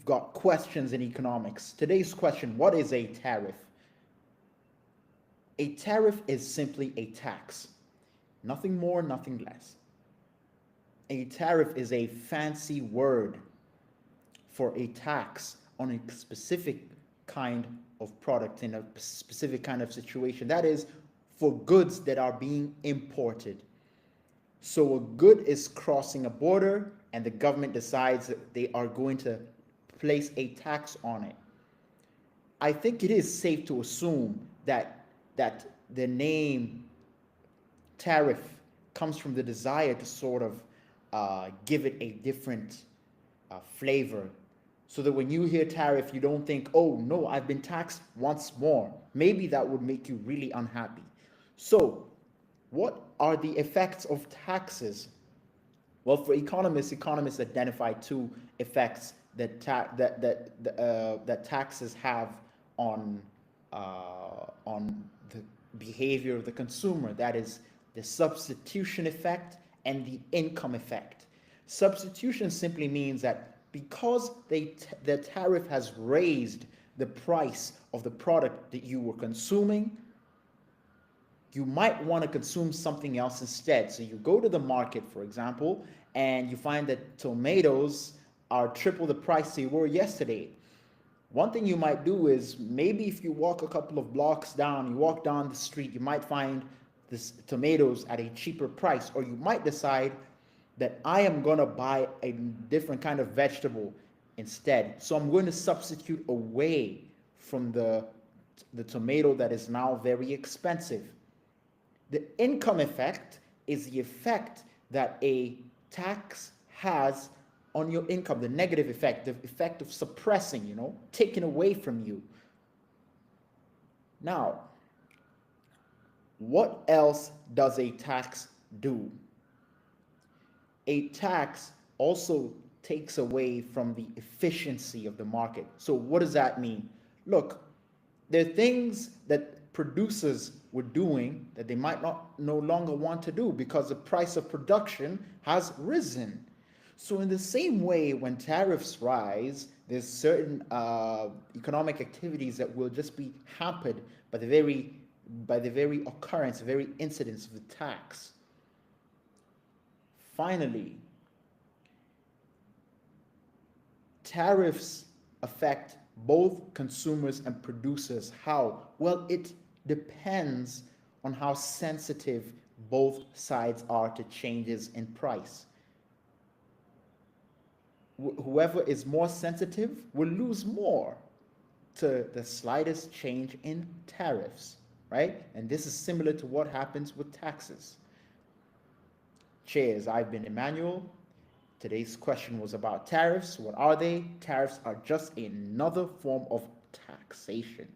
We've got questions in economics. Today's question, what is a tariff? A tariff is simply a tax. Nothing more, nothing less. A tariff is a fancy word for a tax on a specific kind of product in a specific kind of situation. That is for goods that are being imported. So a good is crossing a border and the government decides that they are going to place a tax on it. I think it is safe to assume that the name tariff comes from the desire to sort of give it a different flavor, so that when you hear tariff, you don't think, oh no, I've been taxed once more. Maybe that would make you really unhappy. So, what are the effects of taxes? Well, for economists identify two effects that taxes have on the behavior of the consumer. That is the substitution effect and the income effect. Substitution simply means that because the tariff has raised the price of the product that you were consuming, you might want to consume something else instead. So you go to the market, for example, and you find that tomatoes are triple the price they were yesterday. One thing you might do is, maybe if you walk a couple of blocks down, you walk down the street, you might find this tomatoes at a cheaper price, or you might decide that I am going to buy a different kind of vegetable instead. So I'm going to substitute away from the tomato that is now very expensive. The income effect is the effect that a tax has on your income, the negative effect, the effect of suppressing, taking away from you. Now, what else does a tax do? A tax also takes away from the efficiency of the market. So what does that mean? Look, there are things that producers were doing that they might not no longer want to do because the price of production has risen. So in the same way, when tariffs rise, there's certain economic activities that will just be hampered by the very occurrence, the very incidence of the tax. Finally, tariffs affect both consumers and producers. How? Well, it depends on how sensitive both sides are to changes in price. Whoever is more sensitive will lose more to the slightest change in tariffs, right? And this is similar to what happens with taxes. Cheers, I've been Emmanuel. Today's question was about tariffs. What are they? Tariffs are just another form of taxation.